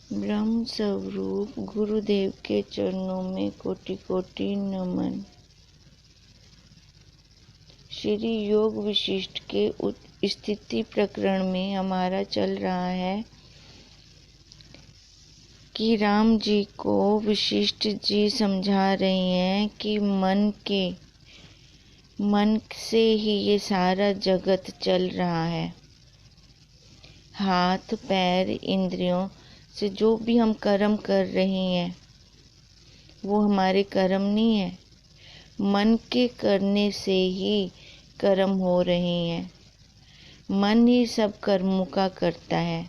ब्रह्म स्वरूप गुरुदेव के चरणों में कोटि कोटि नमन। श्री योग विशिष्ट के स्थिति प्रकरण में हमारा चल रहा है कि राम जी को वशिष्ठ जी समझा रहे हैं कि मन से ही ये सारा जगत चल रहा है। हाथ पैर इंद्रियों से जो भी हम कर्म कर रहे हैं वो हमारे कर्म नहीं है, मन के करने से ही कर्म हो रहे हैं। मन ही सब कर्मों का करता है।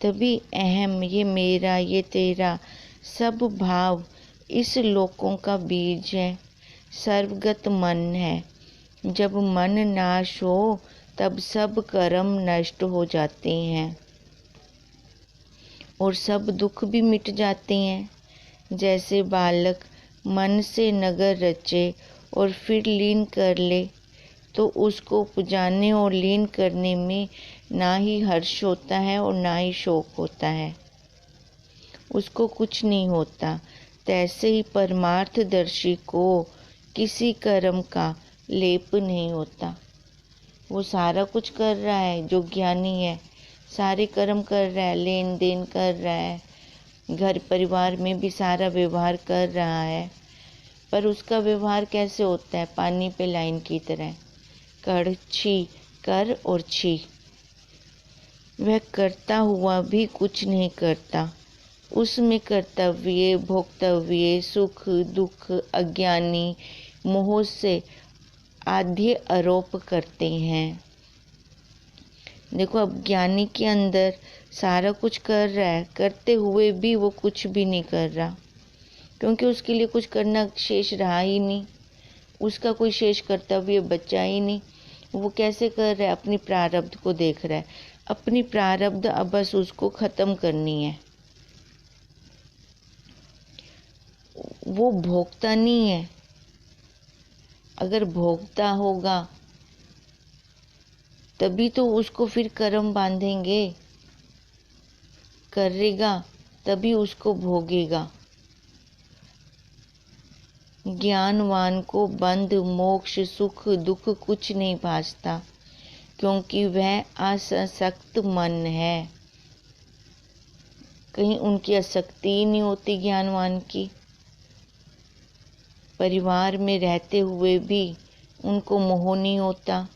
तभी अहम, ये मेरा, ये तेरा सब भाव इस लोकों का बीज है, सर्वगत मन है। जब मन नाश हो तब सब कर्म नष्ट हो जाते हैं और सब दुख भी मिट जाते हैं। जैसे बालक मन से नगर रचे और फिर लीन कर ले तो उसको उपजाने और लीन करने में ना ही हर्ष होता है और ना ही शोक होता है, उसको कुछ नहीं होता। तैसे ही परमार्थदर्शी को किसी कर्म का लेप नहीं होता। वो सारा कुछ कर रहा है, जो ज्ञानी है सारे कर्म कर रहा है, लेन देन कर रहा है, घर परिवार में भी सारा व्यवहार कर रहा है, पर उसका व्यवहार कैसे होता है? पानी पे लाइन की तरह, कर छी कर और छी। वह करता हुआ भी कुछ नहीं करता। उसमें कर्तव्य, भोक्तव्य, सुख दुख, अज्ञानी मोह से आधे आरोप करते हैं। देखो, अब ज्ञानी के अंदर सारा कुछ कर रहा है, करते हुए भी वो कुछ भी नहीं कर रहा, क्योंकि उसके लिए कुछ करना शेष रहा ही नहीं, उसका कोई शेष कर्तव्य बचा ही नहीं। वो कैसे कर रहा है? अपनी प्रारब्ध को देख रहा है। अपनी प्रारब्ध अब बस उसको खत्म करनी है। वो भोगता नहीं है। अगर भोगता होगा तभी तो उसको फिर कर्म बांधेंगे, करेगा तभी उसको भोगेगा। ज्ञानवान को बंध, मोक्ष, सुख दुख कुछ नहीं भासता, क्योंकि वह आसक्त मन है। कहीं उनकी आसक्ति ही नहीं होती ज्ञानवान की। परिवार में रहते हुए भी उनको मोह नहीं होता।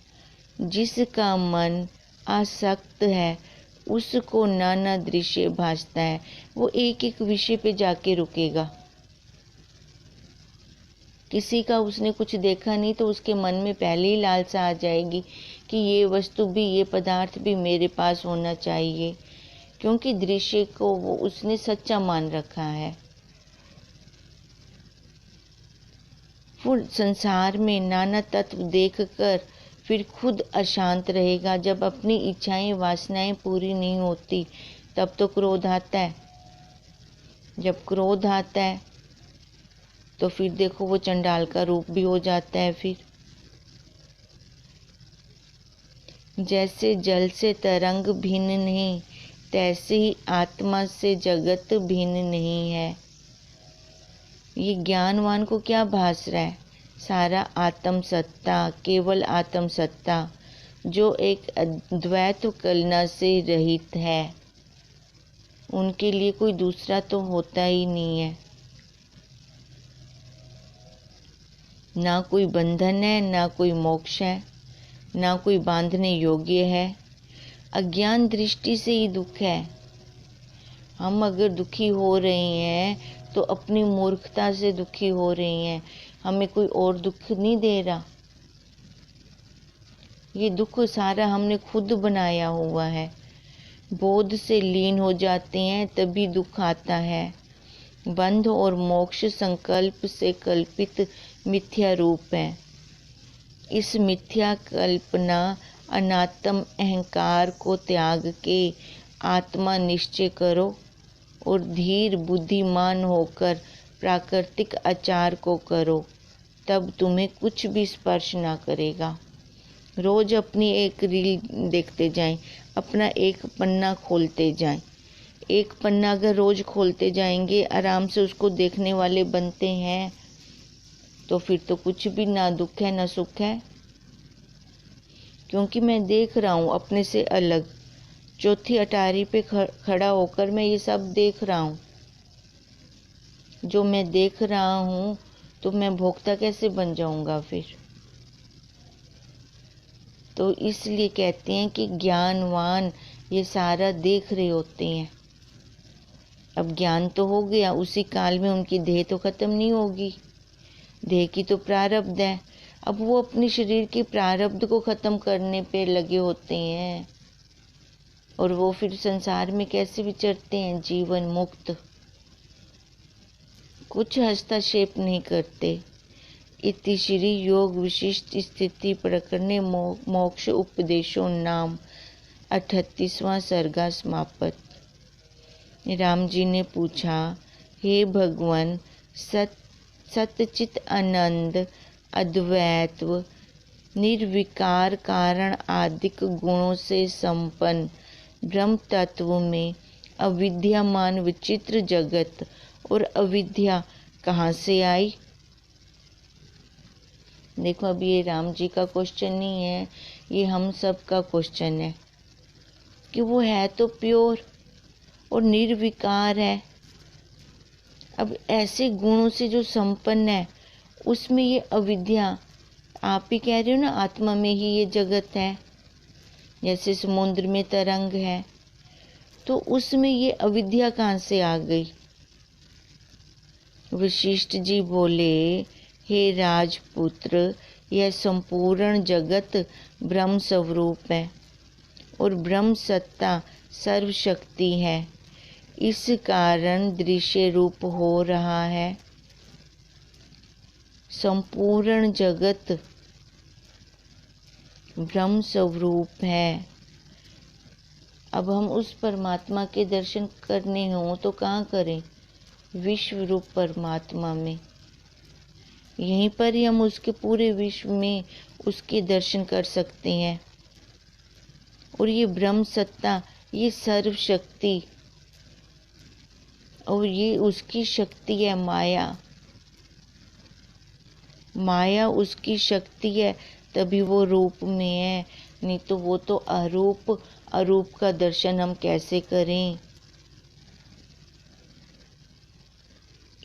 जिसका मन आसक्त है उसको नाना दृश्य भासता है। वो एक एक विषय पे जाके रुकेगा। किसी का उसने कुछ देखा नहीं तो उसके मन में पहले ही लालसा आ जाएगी कि ये वस्तु भी, ये पदार्थ भी मेरे पास होना चाहिए, क्योंकि दृश्य को वो उसने सच्चा मान रखा है। वो संसार में नाना तत्व देखकर फिर खुद अशांत रहेगा। जब अपनी इच्छाएं वासनाएं पूरी नहीं होती तब तो क्रोध आता है। जब क्रोध आता है तो फिर देखो वो चंडाल का रूप भी हो जाता है। फिर जैसे जल से तरंग भिन्न नहीं, तैसे ही आत्मा से जगत भिन्न नहीं है। ये ज्ञानवान को क्या भास रहा है? सारा आत्म सत्ता, केवल आत्म सत्ता, जो एक अद्वैत कलना से रहित है। उनके लिए कोई दूसरा तो होता ही नहीं है। ना कोई बंधन है, ना कोई मोक्ष है, ना कोई बांधने योग्य है। अज्ञान दृष्टि से ही दुख है। हम अगर दुखी हो रहे हैं तो अपनी मूर्खता से दुखी हो रहे हैं, हमें कोई और दुख नहीं दे रहा। ये दुख सारा हमने खुद बनाया हुआ है। बोध से लीन हो जाते हैं तभी दुख आता है। बंध और मोक्ष संकल्प से कल्पित मिथ्या रूप है। इस मिथ्या कल्पना अनात्म अहंकार को त्याग के आत्मा निश्चय करो और धीर बुद्धिमान होकर प्राकृतिक आचार को करो, तब तुम्हें कुछ भी स्पर्श ना करेगा। रोज अपनी एक रील देखते जाएं, अपना एक पन्ना खोलते जाएं, एक पन्ना अगर रोज खोलते जाएंगे, आराम से उसको देखने वाले बनते हैं, तो फिर तो कुछ भी ना दुख है ना सुख है। क्योंकि मैं देख रहा हूँ अपने से अलग, चौथी अटारी पे खड़ा होकर मैं ये सब देख रहा हूँ। जो मैं देख रहा हूँ तो मैं भोक्ता कैसे बन जाऊंगा फिर। तो इसलिए कहते हैं कि ज्ञानवान ये सारा देख रहे होते हैं। अब ज्ञान तो हो गया, उसी काल में उनकी देह तो खत्म नहीं होगी, देह की तो प्रारब्ध है। अब वो अपने शरीर के प्रारब्ध को खत्म करने पे लगे होते हैं, और वो फिर संसार में कैसे विचरते हैं जीवन मुक्त, कुछ हस्तक्षेप नहीं करते। इति श्री योग विशिष्ट स्थिति प्रकरणे मोक्ष उपदेशो नाम 38वां सर्गा समाप्त। राम जी ने पूछा, हे भगवान, सतचित आनंद अद्वैत्व निर्विकार कारण आदिक गुणों से संपन्न ब्रह्म तत्व में अविद्यमान विचित्र जगत और अविद्या कहाँ से आई? देखो, अब ये राम जी का क्वेश्चन नहीं है, ये हम सब का क्वेश्चन है कि वो है तो प्योर और निर्विकार है। अब ऐसे गुणों से जो संपन्न है, उसमें ये अविद्या, आप ही कह रहे हो ना, आत्मा में ही ये जगत है, जैसे समुद्र में तरंग है, तो उसमें ये अविद्या कहाँ से आ गई? वशिष्ठ जी बोले, हे राजपुत्र, यह संपूर्ण जगत ब्रह्म स्वरूप है और ब्रह्म सत्ता सर्वशक्ति है, इस कारण दृश्य रूप हो रहा है। संपूर्ण जगत ब्रह्म स्वरूप है। अब हम उस परमात्मा के दर्शन करने हों तो कहाँ करें? विश्व रूप परमात्मा में। यहीं पर ही हम उसके पूरे विश्व में उसके दर्शन कर सकते हैं। और ये ब्रह्म सत्ता, ये सर्वशक्ति, और ये उसकी शक्ति है। माया उसकी शक्ति है, तभी वो रूप में है, नहीं तो वो तो अरूप का दर्शन हम कैसे करें?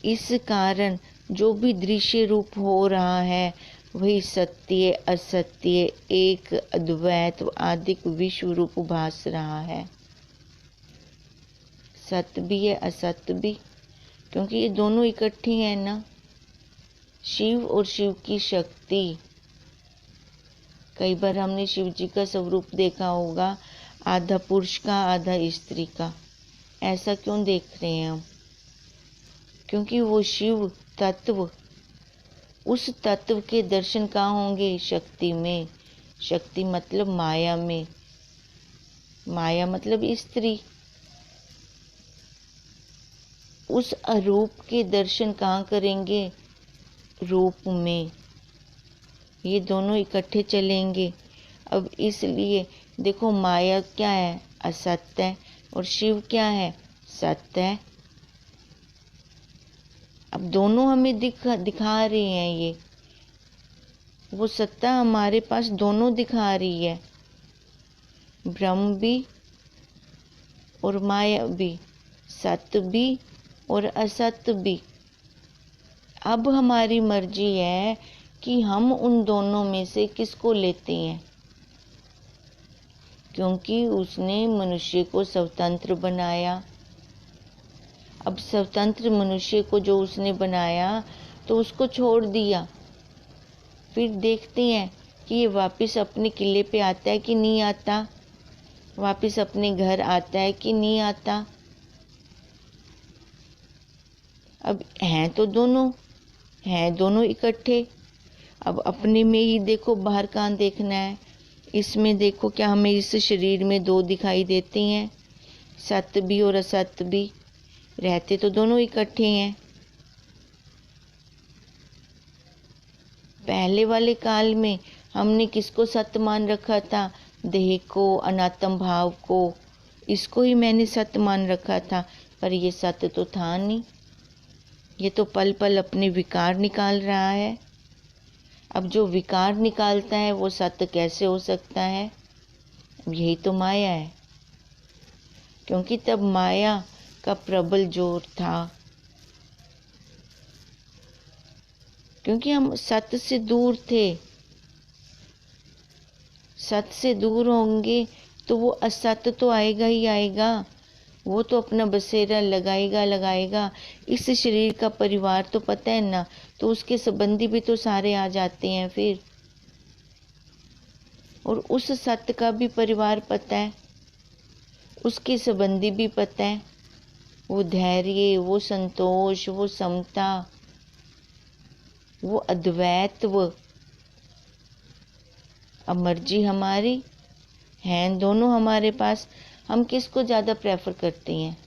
इस कारण जो भी दृश्य रूप हो रहा है, वही सत्य असत्य एक अद्वैत आदिक विश्व रूप भास रहा है। सत्य भी है, असत्य भी, क्योंकि ये दोनों इकट्ठी हैं ना। शिव और शिव की शक्ति। कई बार हमने शिव जी का स्वरूप देखा होगा, आधा पुरुष का आधा स्त्री का। ऐसा क्यों देख रहे हैं हम? क्योंकि वो शिव तत्व, उस तत्व के दर्शन कहाँ होंगे? शक्ति में। शक्ति मतलब माया में, माया मतलब स्त्री। उस अरूप के दर्शन कहाँ करेंगे? रूप में। ये दोनों इकट्ठे चलेंगे। अब इसलिए देखो, माया क्या है? असत्य है, और शिव क्या है? सत्य है। अब दोनों हमें दिखा रही हैं, ये वो सत्ता हमारे पास दोनों दिखा रही है, ब्रह्म भी और माया भी, सत्य भी और असत्य भी। अब हमारी मर्जी है कि हम उन दोनों में से किसको लेते हैं, क्योंकि उसने मनुष्य को स्वतंत्र बनाया। अब स्वतंत्र मनुष्य को जो उसने बनाया, तो उसको छोड़ दिया। फिर देखते हैं कि ये वापस अपने किले पे आता है कि नहीं आता, वापस अपने घर आता है कि नहीं आता। अब हैं तो दोनों इकट्ठे। अब अपने में ही देखो, बाहर कहाँ देखना है? इसमें देखो, क्या हमें इस शरीर में दो दिखाई देते हैं? सत्य भी और असत्य भी। रहते तो दोनों इकट्ठे हैं। पहले वाले काल में हमने किसको सत्य मान रखा था? देह को, अनात्म भाव को, इसको ही मैंने सत्य मान रखा था, पर ये सत्य तो था नहीं। ये तो पल पल अपने विकार निकाल रहा है। अब जो विकार निकालता है वो सत्य कैसे हो सकता है? अब यही तो माया है, क्योंकि तब माया का प्रबल जोर था, क्योंकि हम सत्य से दूर थे। सत्य से दूर होंगे तो वो असत्य तो आएगा ही आएगा, वो तो अपना बसेरा लगाएगा। इस शरीर का परिवार तो पता है ना, तो उसके संबंधी भी तो सारे आ जाते हैं फिर। और उस सत्य का भी परिवार पता है, उसके संबंधी भी पता है। वो धैर्य, वो संतोष, वो समता, वो अद्वैत्व। अब मर्जी हमारी है, दोनों हमारे पास। हम किसको ज़्यादा प्रेफर करते हैं,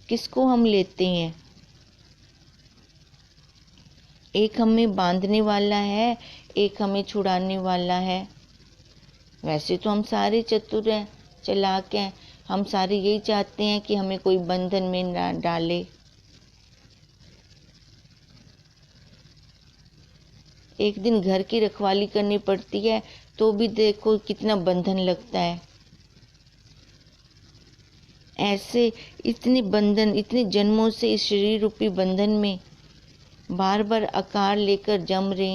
किसको हम लेते हैं? एक हमें बांधने वाला है, एक हमें छुड़ाने वाला है। वैसे तो हम सारे चतुर हैं, चालाक हैं। हम सारे यही चाहते हैं कि हमें कोई बंधन में ना डाले। एक दिन घर की रखवाली करनी पड़ती है तो भी देखो कितना बंधन लगता है। ऐसे इतने बंधन, इतने जन्मों से इस शरीर रूपी बंधन में बार बार आकार लेकर जम रहे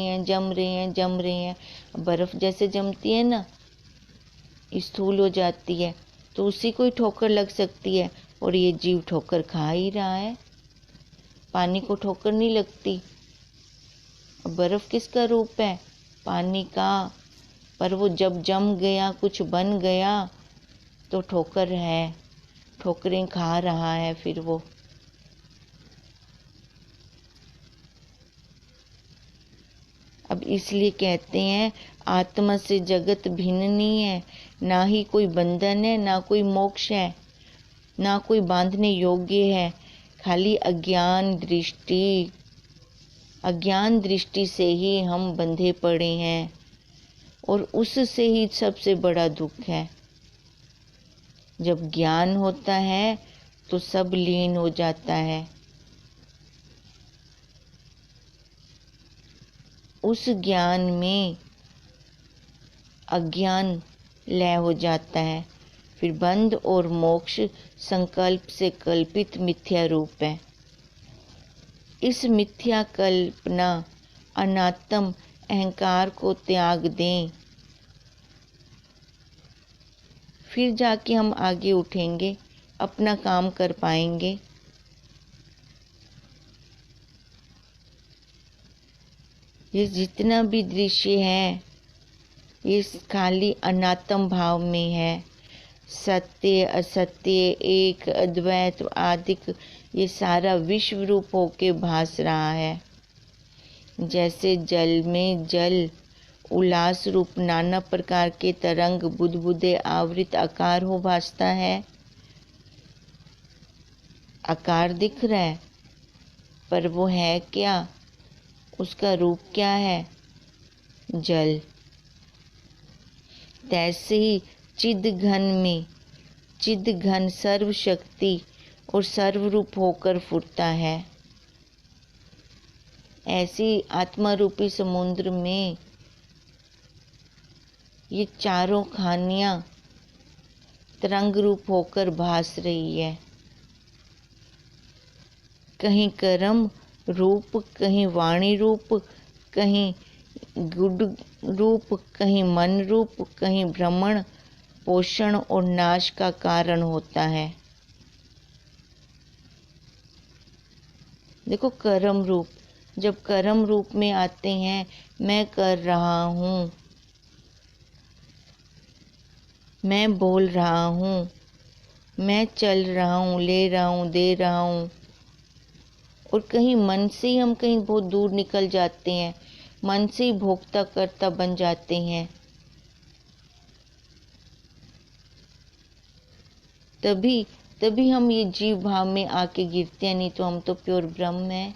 हैं। बर्फ जैसे जमती है ना, स्थूल हो जाती है, तो उसी को ही ठोकर लग सकती है, और ये जीव ठोकर खा ही रहा है। पानी को ठोकर नहीं लगती। बर्फ किसका रूप है? पानी का। पर वो जब जम गया, कुछ बन गया, तो ठोकर है, ठोकरें खा रहा है फिर वो। अब इसलिए कहते हैं आत्मा से जगत भिन्न नहीं है, ना ही कोई बंधन है, ना कोई मोक्ष है, ना कोई बांधने योग्य है। खाली अज्ञान दृष्टि से ही हम बंधे पड़े हैं, और उससे ही सबसे बड़ा दुख है। जब ज्ञान होता है तो सब लीन हो जाता है। उस ज्ञान में अज्ञान लय हो जाता है। फिर बंध और मोक्ष संकल्प से कल्पित मिथ्या रूप है। इस मिथ्या कल्पना अनात्म अहंकार को त्याग दें, फिर जाके हम आगे उठेंगे, अपना काम कर पाएंगे। ये जितना भी दृश्य है, ये खाली अनात्म भाव में है। सत्य असत्य, एक अद्वैत आदिक, ये सारा विश्व रूप होके भास रहा है। जैसे जल में जल उल्लास रूप नाना प्रकार के तरंग बुदबुदे आवृत आकार हो भासता है। आकार दिख रहा है, पर वो है क्या? उसका रूप क्या है? जल। तैसे ही चिद घन सर्वशक्ति और सर्वरूप होकर फुरता है। ऐसी आत्मा रूपी समुद्र में ये चारों खानियां तरंग रूप होकर भास रही है। कहीं कर्म रूप, कहीं वाणी रूप, कहीं गुड रूप, कहीं मन रूप, कहीं भ्रमण, पोषण और नाश का कारण होता है। देखो कर्म रूप, जब कर्म रूप में आते हैं, मैं कर रहा हूँ, मैं बोल रहा हूँ, मैं चल रहा हूँ, ले रहा हूँ, दे रहा हूँ, और कहीं मन से ही हम कहीं बहुत दूर निकल जाते हैं, मन से ही भोक्ता करता बन जाते हैं। तभी हम ये जीव भाव में आके गिरते हैं, नहीं तो हम तो प्योर ब्रह्म हैं।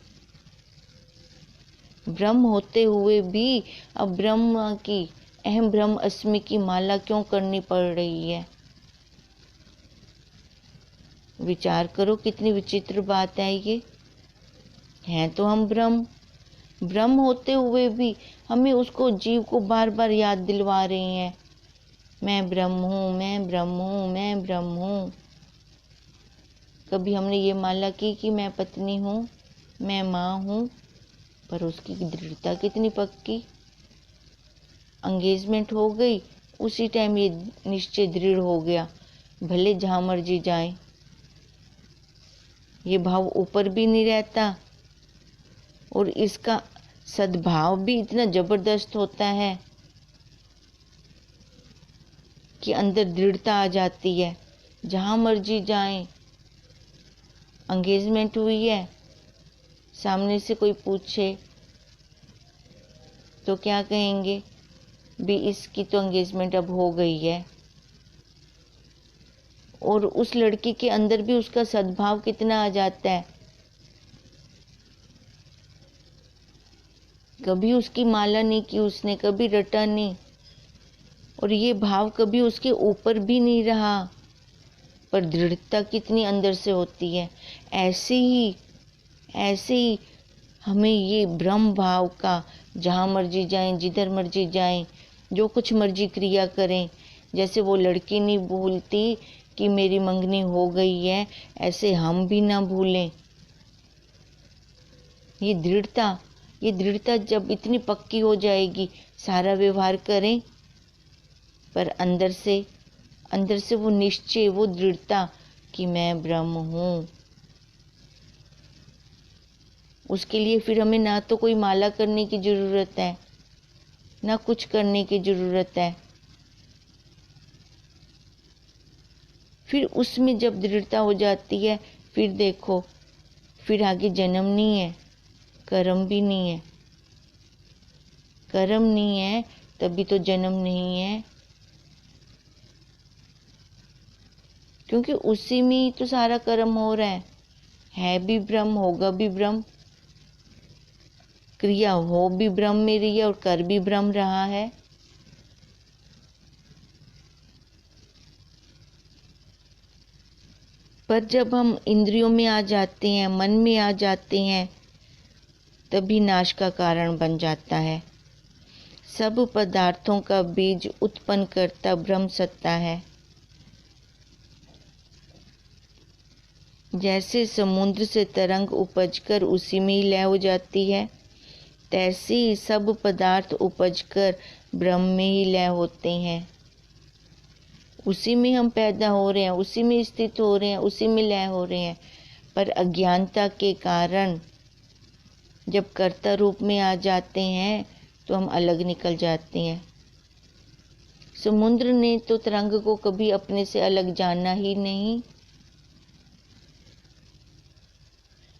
ब्रह्म होते हुए भी अब ब्रह्म की, अहम ब्रह्म अस्मि की माला क्यों करनी पड़ रही है? विचार करो कितनी विचित्र बात है ये। हैं तो हम ब्रह्म होते हुए भी हमें उसको, जीव को बार बार याद दिलवा रहे हैं, मैं ब्रह्म हूँ, मैं ब्रह्म हूँ, मैं ब्रह्म हूँ। कभी हमने ये माला की कि मैं पत्नी हूँ, मैं माँ हूँ, पर उसकी दृढ़ता कितनी पक्की। एंगेजमेंट हो गई, उसी टाइम ये निश्चय दृढ़ हो गया, भले जहाँ मर्जी जाए। ये भाव ऊपर भी नहीं रहता और इसका सद्भाव भी इतना जबरदस्त होता है कि अंदर दृढ़ता आ जाती है। जहाँ मर्जी जाएं, एंगेजमेंट हुई है, सामने से कोई पूछे तो क्या कहेंगे, भी इसकी तो एंगेजमेंट अब हो गई है। और उस लड़की के अंदर भी उसका सद्भाव कितना आ जाता है। कभी उसकी माला नहीं की उसने, कभी रटा नहीं, और ये भाव कभी उसके ऊपर भी नहीं रहा, पर दृढ़ता कितनी अंदर से होती है। ऐसे ही हमें ये ब्रह्म भाव का, जहाँ मर्जी जाएं, जिधर मर्जी जाएं, जो कुछ मर्जी क्रिया करें, जैसे वो लड़की नहीं भूलती कि मेरी मंगनी हो गई है, ऐसे हम भी ना भूलें। ये दृढ़ता जब इतनी पक्की हो जाएगी, सारा व्यवहार करें, पर अंदर से वो निश्चय, वो दृढ़ता कि मैं ब्रह्म हूँ। उसके लिए फिर हमें ना तो कोई माला करने की जरूरत है, ना कुछ करने की जरूरत है। फिर उसमें जब दृढ़ता हो जाती है, फिर देखो, फिर आगे जन्म नहीं है, कर्म भी नहीं है। कर्म नहीं है तभी तो जन्म नहीं है, क्योंकि उसी में ही तो सारा कर्म हो रहा है भी ब्रह्म, होगा भी ब्रह्म, क्रिया हो भी ब्रह्म में रही है और कर भी ब्रह्म रहा है। पर जब हम इंद्रियों में आ जाते हैं, मन में आ जाते हैं, तभी नाश का कारण बन जाता है। सब पदार्थों का बीज उत्पन्न करता ब्रह्म सत्ता है। जैसे समुद्र से तरंग उपजकर उसी में ही लय हो जाती है, तैसे ही सब पदार्थ उपजकर ब्रह्म में ही लय होते हैं। उसी में हम पैदा हो रहे हैं, उसी में स्थित हो रहे हैं, उसी में लय हो रहे हैं, पर अज्ञानता के कारण जब कर्ता रूप में आ जाते हैं तो हम अलग निकल जाते हैं। समुद्र ने तो तरंग को कभी अपने से अलग जाना ही नहीं।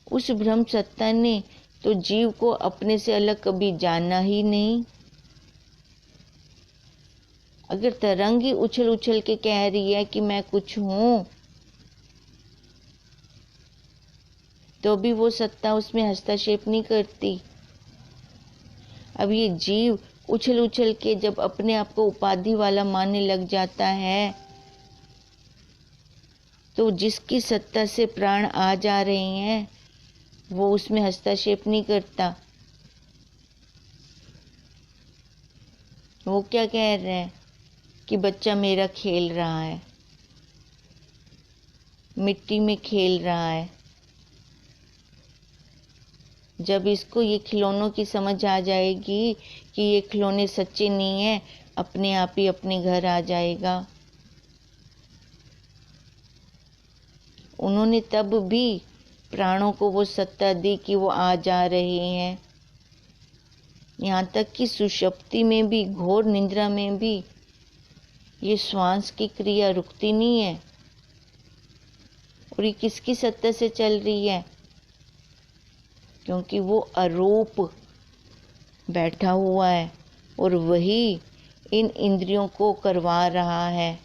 उस ब्रह्म सत्ता ने तो जीव को अपने से अलग कभी जाना ही नहीं। अगर तरंग ही उछल उछल के कह रही है कि मैं कुछ हूं, तो भी वो सत्ता उसमें हस्तक्षेप नहीं करती। अब ये जीव उछल उछल के जब अपने आप को उपाधि वाला मानने लग जाता है, तो जिसकी सत्ता से प्राण आ जा रहे हैं वो उसमें हस्तक्षेप नहीं करता। वो क्या कह रहे हैं कि बच्चा मेरा खेल रहा है, मिट्टी में खेल रहा है। जब इसको ये खिलौनों की समझ आ जाएगी कि ये खिलौने सच्चे नहीं है, अपने आप ही अपने घर आ जाएगा। उन्होंने तब भी प्राणों को वो सत्ता दी कि वो आ जा रहे हैं। यहाँ तक कि सुषुप्ति में भी, घोर निद्रा में भी ये श्वास की क्रिया रुकती नहीं है। और ये किसकी सत्ता से चल रही है? क्योंकि वो अरूप बैठा हुआ है और वही इन इंद्रियों को करवा रहा है।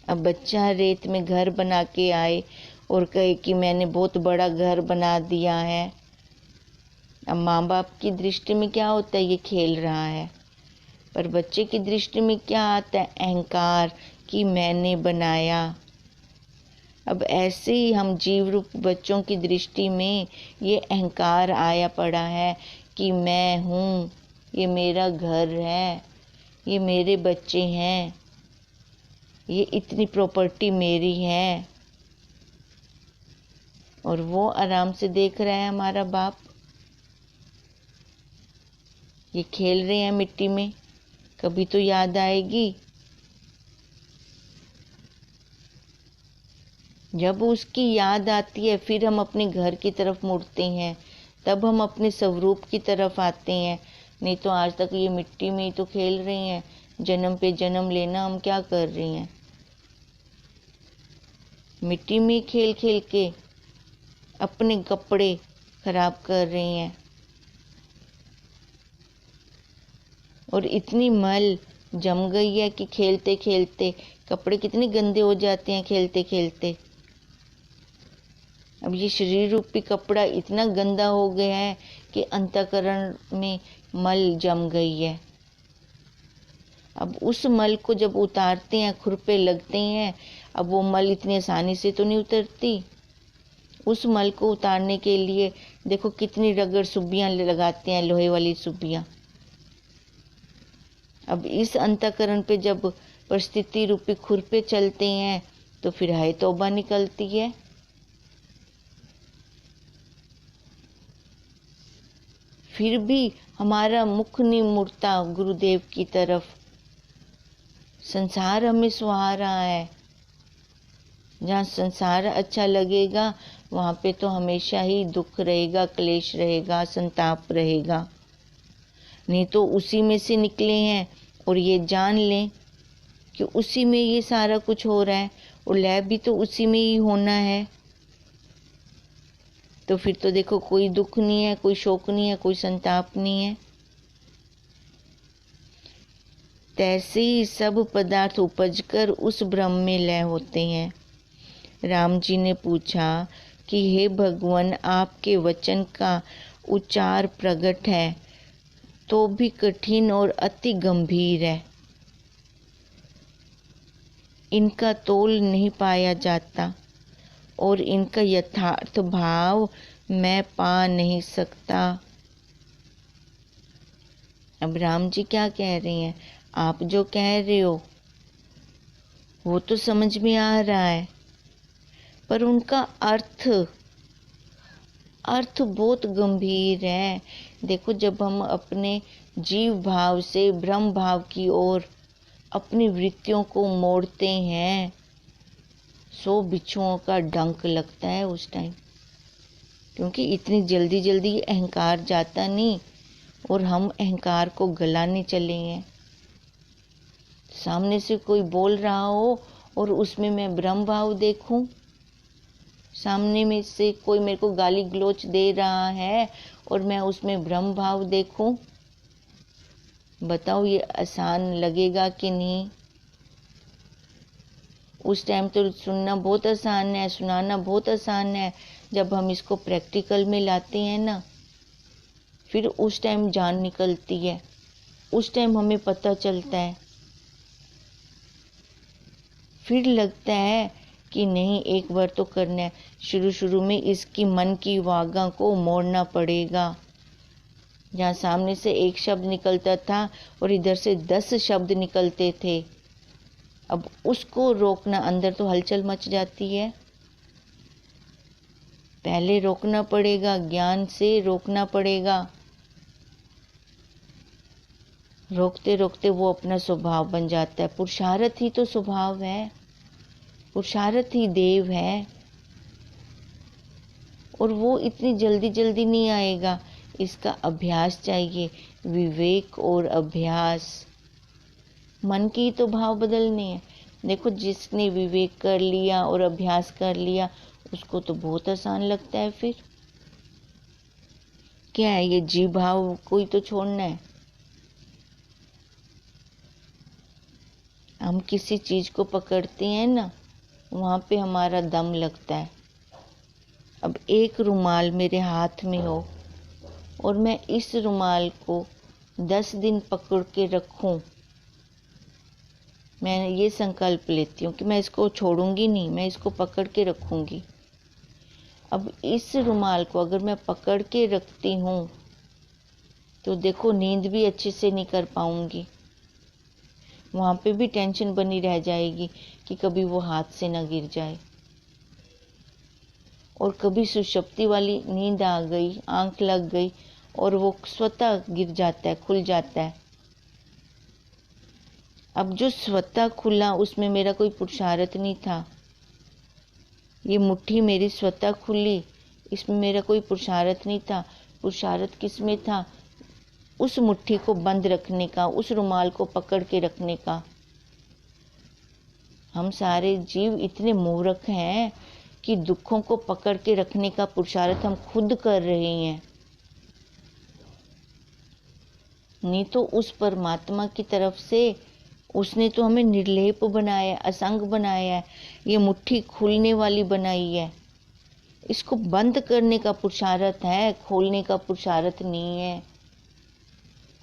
अब बच्चा रेत में घर बना के आए और कहे कि मैंने बहुत बड़ा घर बना दिया है। अब माँ बाप की दृष्टि में क्या होता है? ये खेल रहा है। पर बच्चे की दृष्टि में क्या आता है? अहंकार कि मैंने बनाया, अब ऐसे ही हम जीव रूप बच्चों की दृष्टि में ये अहंकार आया पड़ा है कि मैं हूँ, ये मेरा घर है, ये मेरे बच्चे हैं, ये इतनी प्रॉपर्टी मेरी है। और वो आराम से देख रहा है हमारा बाप, ये खेल रहे हैं मिट्टी में, कभी तो याद आएगी। जब उसकी याद आती है फिर हम अपने घर की तरफ मुड़ते हैं, तब हम अपने स्वरूप की तरफ आते हैं। नहीं तो आज तक ये मिट्टी में ही तो खेल रही हैं। जन्म पे जन्म लेना हम क्या कर रही हैं, मिट्टी में खेल खेल के अपने कपड़े खराब कर रही हैं। और इतनी मल जम गई है कि खेलते खेलते कपड़े कितने गंदे हो जाते हैं खेलते खेलते। अब ये शरीर रूपी कपड़ा इतना गंदा हो गया है कि अंतःकरण में मल जम गई है। अब उस मल को जब उतारते हैं, खुरपे लगते हैं, अब वो मल इतनी आसानी से तो नहीं उतरती। उस मल को उतारने के लिए देखो कितनी रगड़ सुब्बियां लगाते हैं, लोहे वाली सुब्बियां। अब इस अंतःकरण पे जब परिस्थिति रूपी खुरपे चलते हैं तो फिर हाय तौबा निकलती है। फिर भी हमारा मुख नहीं मुड़ता गुरुदेव की तरफ। संसार हमें सुहा रहा है। जहाँ संसार अच्छा लगेगा वहाँ पे तो हमेशा ही दुख रहेगा, क्लेश रहेगा, संताप रहेगा। नहीं तो उसी में से निकले हैं और ये जान लें कि उसी में ये सारा कुछ हो रहा है और लय भी तो उसी में ही होना है। तो फिर तो देखो कोई दुख नहीं है, कोई शोक नहीं है, कोई संताप नहीं है। तैसे ही सब पदार्थ उपजकर उस ब्रह्म में लय होते हैं। राम जी ने पूछा कि हे भगवान, आपके वचन का उच्चार प्रकट है तो भी कठिन और अति गंभीर है। इनका तोल नहीं पाया जाता और इनका यथार्थ भाव मैं पा नहीं सकता। अब राम जी क्या कह रही हैं, आप जो कह रहे हो वो तो समझ में आ रहा है, पर उनका अर्थ बहुत गंभीर है। देखो, जब हम अपने जीव भाव से ब्रह्म भाव की ओर अपनी वृत्तियों को मोड़ते हैं, 100 बिच्छुओं का डंक लगता है उस टाइम। क्योंकि इतनी जल्दी जल्दी अहंकार जाता नहीं और हम अहंकार को गलाने चले हैं। सामने से कोई बोल रहा हो और उसमें मैं ब्रह्म भाव देखूं, सामने में से कोई मेरे को गाली गलोच दे रहा है और मैं उसमें ब्रह्म भाव देखूं, बताओ ये आसान लगेगा कि नहीं। उस टाइम तो सुनना बहुत आसान है, सुनाना बहुत आसान है। जब हम इसको प्रैक्टिकल में लाते हैं ना, फिर उस टाइम जान निकलती है, उस टाइम हमें पता चलता है। फिर लगता है कि नहीं, एक बार तो करना है। शुरू शुरू में इसकी मन की वागा को मोड़ना पड़ेगा। जहाँ सामने से एक शब्द निकलता था और इधर से 10 शब्द निकलते थे, अब उसको रोकना, अंदर तो हलचल मच जाती है। पहले रोकना पड़ेगा, ज्ञान से रोकना पड़ेगा। रोकते रोकते वो अपना स्वभाव बन जाता है। पुरुषार्थ ही तो स्वभाव है, पुरुषार्थ ही देव है। और वो इतनी जल्दी जल्दी नहीं आएगा, इसका अभ्यास चाहिए, विवेक और अभ्यास। मन की तो भाव बदलने हैं। देखो, जिसने विवेक कर लिया और अभ्यास कर लिया उसको तो बहुत आसान लगता है। फिर क्या है, ये जीव भाव को ही तो छोड़ना है। हम किसी चीज को पकड़ते हैं ना, वहां पे हमारा दम लगता है। अब एक रुमाल मेरे हाथ में हो और मैं इस रुमाल को 10 दिन पकड़ के रखूं, मैं ये संकल्प लेती हूँ कि मैं इसको छोड़ूंगी नहीं, मैं इसको पकड़ के रखूंगी। अब इस रुमाल को अगर मैं पकड़ के रखती हूँ तो देखो नींद भी अच्छे से नहीं कर पाऊंगी, वहाँ पे भी टेंशन बनी रह जाएगी कि कभी वो हाथ से ना गिर जाए। और कभी सुषुप्ति वाली नींद आ गई, आंख लग गई और वो स्वतः गिर जाता है, खुल जाता है। अब जो स्वतः खुला उसमें मेरा कोई पुरुषार्थ नहीं था। ये मुट्ठी मेरी स्वतः खुली, इसमें मेरा कोई पुरुषार्थ नहीं था। पुरुषार्थ किस में था? उस मुट्ठी को बंद रखने का, उस रुमाल को पकड़ के रखने का। हम सारे जीव इतने मूर्ख हैं कि दुखों को पकड़ के रखने का पुरुषार्थ हम खुद कर रहे हैं, नहीं तो उस परमात्मा की तरफ से उसने तो हमें निर्लेप बनाया, असंग बनाया है, ये मुट्ठी खुलने वाली बनाई है। इसको बंद करने का पुरुषार्थ है, खोलने का पुरुषार्थ नहीं है।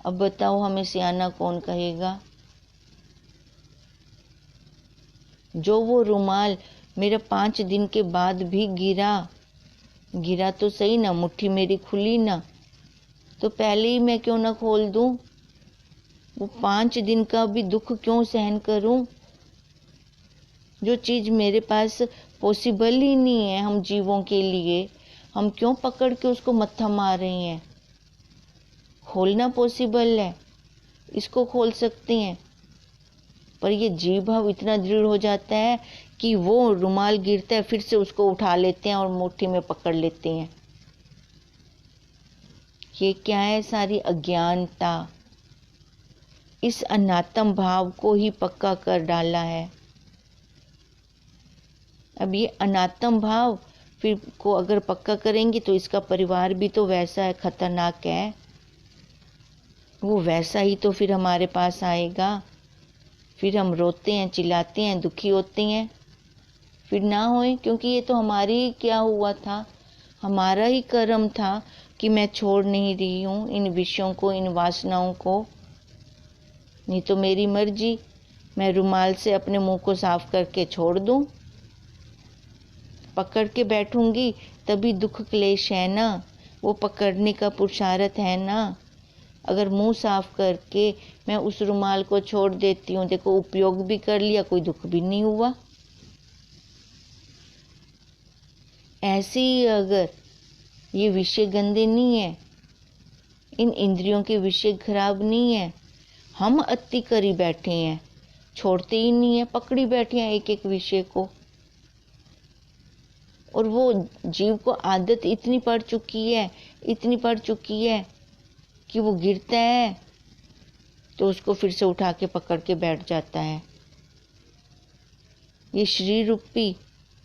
अब बताओ हमें सियाना कौन कहेगा? जो वो रुमाल मेरा 5 दिन के बाद भी गिरा तो सही ना, मुट्ठी मेरी खुली ना, तो पहले ही मैं क्यों ना खोल दूं? वो 5 दिन का भी दुख क्यों सहन करूं? जो चीज मेरे पास पॉसिबल ही नहीं है हम जीवों के लिए, हम क्यों पकड़ के उसको मत्था मार रहे हैं? खोलना पॉसिबल है, इसको खोल सकते हैं, पर ये जीव भाव इतना दृढ़ हो जाता है कि वो रुमाल गिरता है फिर से उसको उठा लेते हैं और मुट्ठी में पकड़ लेते हैं। ये क्या है? सारी अज्ञानता, इस अनात्म भाव को ही पक्का कर डाला है। अब ये अनात्म भाव फिर को अगर पक्का करेंगे तो इसका परिवार भी तो वैसा है, खतरनाक है, वो वैसा ही तो फिर हमारे पास आएगा। फिर हम रोते हैं, चिल्लाते हैं, दुखी होते हैं। फिर ना होए, क्योंकि ये तो हमारी क्या हुआ था, हमारा ही कर्म था कि मैं छोड़ नहीं रही हूँ इन विषयों को, इन वासनाओं को। नहीं तो मेरी मर्जी, मैं रुमाल से अपने मुंह को साफ करके छोड़ दूं, पकड़ के बैठूंगी तभी दुख क्लेश है ना, वो पकड़ने का पुरुषार्थ है ना। अगर मुंह साफ करके मैं उस रुमाल को छोड़ देती हूँ, देखो उपयोग भी कर लिया, कोई दुख भी नहीं हुआ। ऐसे ही अगर ये विषय गंदे नहीं है, इन इंद्रियों के विषय खराब नहीं है, हम अति करी बैठे हैं, छोड़ते ही नहीं है, पकड़ी बैठे हैं एक एक विषय को। और वो जीव को आदत इतनी पड़ चुकी है, इतनी पड़ चुकी है कि वो गिरता है तो उसको फिर से उठा के पकड़ के बैठ जाता है। ये शरीर रूपी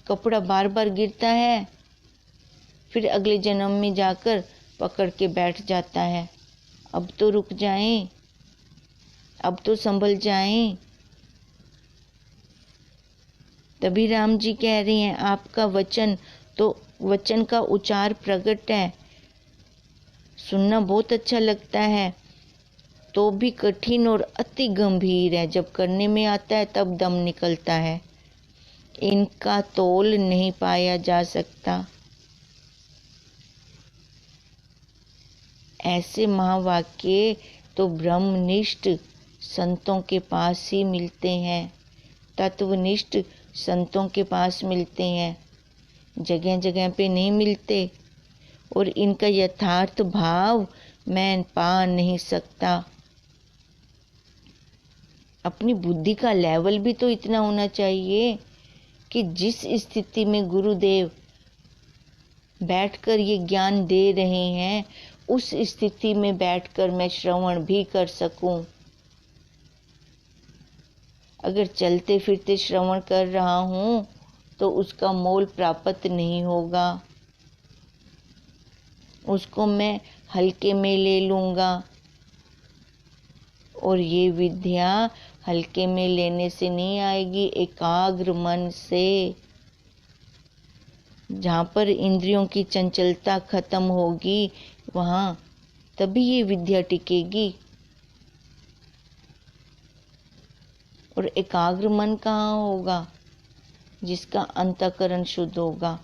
कपड़ा बार बार गिरता है, फिर अगले जन्म में जाकर पकड़ के बैठ जाता है। अब तो रुक जाएं, अब तो संभल जाएं। तभी राम जी कह रहे हैं आपका वचन तो, वचन का उच्चार प्रकट है, सुनना बहुत अच्छा लगता है, तो भी कठिन और अति गंभीर है। जब करने में आता है तब दम निकलता है, इनका तोल नहीं पाया जा सकता। ऐसे महावाक्य तो ब्रह्मनिष्ठ संतों के पास ही मिलते हैं, तत्वनिष्ठ संतों के पास मिलते हैं, जगह जगह पे नहीं मिलते। और इनका यथार्थ भाव मैं पा नहीं सकता। अपनी बुद्धि का लेवल भी तो इतना होना चाहिए कि जिस स्थिति में गुरुदेव बैठकर ये ज्ञान दे रहे हैं, उस स्थिति में बैठकर मैं श्रवण भी कर सकूं। अगर चलते फिरते श्रवण कर रहा हूं तो उसका मोल प्राप्त नहीं होगा, उसको मैं हल्के में ले लूँगा। और ये विद्या हल्के में लेने से नहीं आएगी, एकाग्र मन से। जहाँ पर इंद्रियों की चंचलता खत्म होगी वहाँ तभी ये विद्या टिकेगी। और एकाग्र मन कहाँ होगा? जिसका अंतःकरण शुद्ध होगा।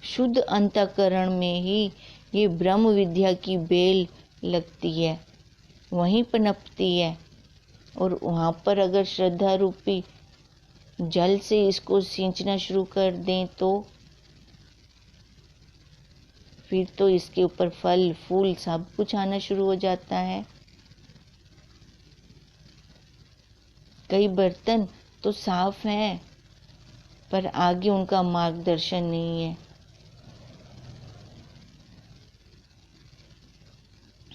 शुद्ध अंतःकरण में ही ये ब्रह्म विद्या की बेल लगती है, वहीं पनपती है। और वहाँ पर अगर श्रद्धा रूपी जल से इसको सींचना शुरू कर दें तो फिर तो इसके ऊपर फल फूल सब कुछ आना शुरू हो जाता है। कई बर्तन तो साफ हैं, पर आगे उनका मार्गदर्शन नहीं है।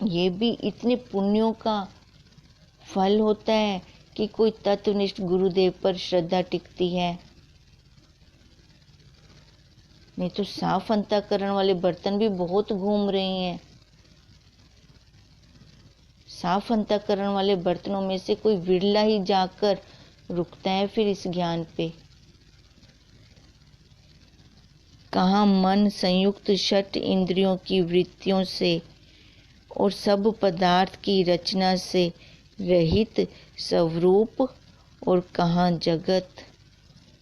ये भी इतने पुण्यों का फल होता है कि कोई तत्वनिष्ठ गुरुदेव पर श्रद्धा टिकती है। नहीं तो साफ अंतःकरण वाले बर्तन भी बहुत घूम रहे हैं। साफ अंतःकरण वाले बर्तनों में से कोई विरला ही जाकर रुकता है फिर इस ज्ञान पे। कहाँ मन संयुक्त षट इंद्रियों की वृत्तियों से और सब पदार्थ की रचना से रहित स्वरूप, और कहाँ जगत।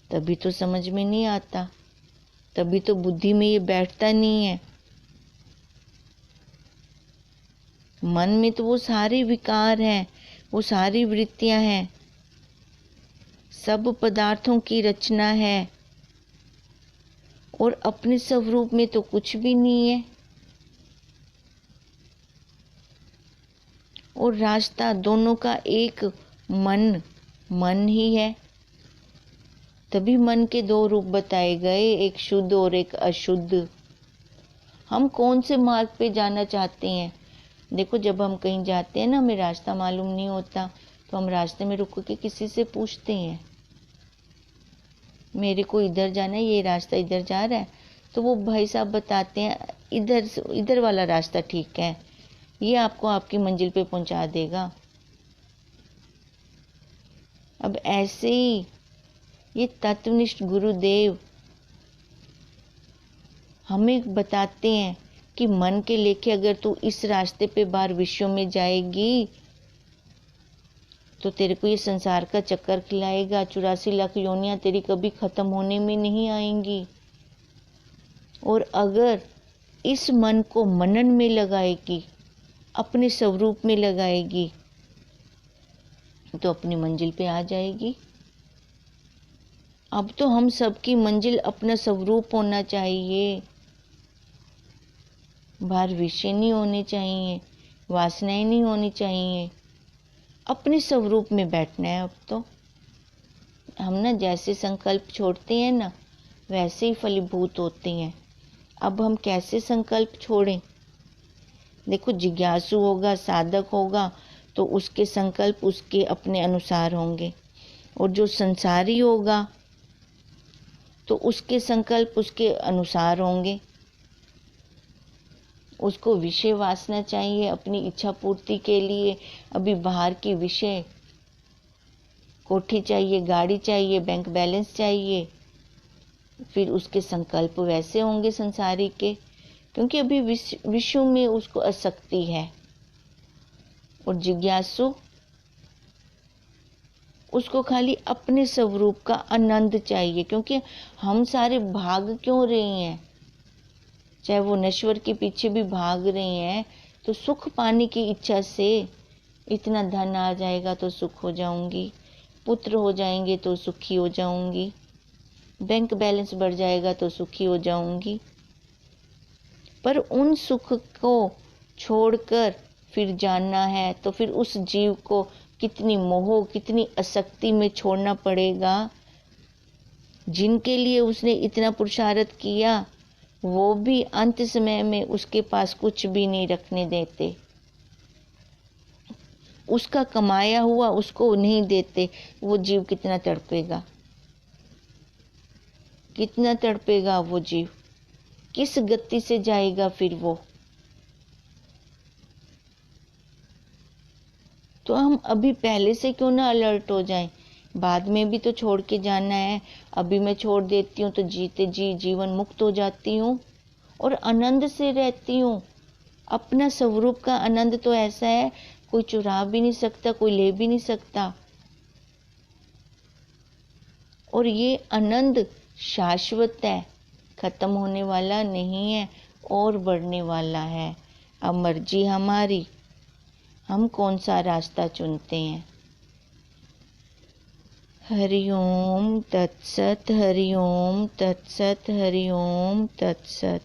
तभी तो समझ में नहीं आता, तभी तो बुद्धि में ये बैठता नहीं है। मन में तो वो सारे विकार हैं, वो सारी वृत्तियां हैं, सब पदार्थों की रचना है, और अपने स्वरूप में तो कुछ भी नहीं है। और रास्ता दोनों का एक मन ही है। तभी मन के दो रूप बताए गए, एक शुद्ध और एक अशुद्ध। हम कौन से मार्ग पे जाना चाहते हैं? देखो, जब हम कहीं जाते हैं ना, हमें रास्ता मालूम नहीं होता तो हम रास्ते में रुक के किसी से पूछते हैं, मेरे को इधर जाना है, ये रास्ता इधर जा रहा है। तो वो भाई साहब बताते हैं इधर वाला रास्ता ठीक है, ये आपको आपकी मंजिल पे पहुंचा देगा। अब ऐसे ही ये तत्वनिष्ठ गुरुदेव हमें बताते हैं कि मन के लेके अगर तू इस रास्ते पे बाहर विश्व में जाएगी तो तेरे को ये संसार का चक्कर खिलाएगा। 84 लाख योनियां तेरी कभी खत्म होने में नहीं आएंगी। और अगर इस मन को मनन में लगाएगी, अपने स्वरूप में लगाएगी, तो अपनी मंजिल पे आ जाएगी। अब तो हम सबकी मंजिल अपना स्वरूप होना चाहिए, बाहर विषय नहीं होने चाहिए, वासनाएं नहीं होनी चाहिए, अपने स्वरूप में बैठना है। अब तो हम ना जैसे संकल्प छोड़ते हैं ना, वैसे ही फलीभूत होते हैं। अब हम कैसे संकल्प छोड़ें? देखो, जिज्ञासु होगा, साधक होगा, तो उसके संकल्प उसके अपने अनुसार होंगे, और जो संसारी होगा तो उसके संकल्प उसके अनुसार होंगे। उसको विषय वासना चाहिए अपनी इच्छा पूर्ति के लिए, अभी बाहर की विषय, कोठी चाहिए, गाड़ी चाहिए, बैंक बैलेंस चाहिए, फिर उसके संकल्प वैसे होंगे संसारी के, क्योंकि अभी विश्व में उसको आसक्ति है। और जिज्ञासु, उसको खाली अपने स्वरूप का आनंद चाहिए। क्योंकि हम सारे भाग क्यों रहे हैं, चाहे वो नश्वर के पीछे भी भाग रहे हैं, तो सुख पाने की इच्छा से, इतना धन आ जाएगा तो सुख हो जाऊंगी, पुत्र हो जाएंगे तो सुखी हो जाऊंगी, बैंक बैलेंस बढ़ जाएगा तो सुखी हो जाऊंगी। पर उन सुख को छोड़कर फिर जानना है तो फिर उस जीव को कितनी मोह, कितनी आसक्ति में छोड़ना पड़ेगा। जिनके लिए उसने इतना पुरुषार्थ किया, वो भी अंत समय में उसके पास कुछ भी नहीं रखने देते, उसका कमाया हुआ उसको नहीं देते। वो जीव कितना तड़पेगा, कितना तड़पेगा वो जीव, किस गति से जाएगा फिर वो। तो हम अभी पहले से क्यों ना अलर्ट हो जाएं, बाद में भी तो छोड़ के जाना है। अभी मैं छोड़ देती हूँ तो जीते जी जीवन मुक्त हो जाती हूँ और आनंद से रहती हूँ। अपना स्वरूप का आनंद तो ऐसा है, कोई चुरा भी नहीं सकता, कोई ले भी नहीं सकता। और ये आनंद शाश्वत है, खत्म होने वाला नहीं है और बढ़ने वाला है। अब मर्जी हमारी, हम कौन सा रास्ता चुनते हैं। हरि ओम तत्सत, हरि ओम तत्सत, हरि ओम तत्सत।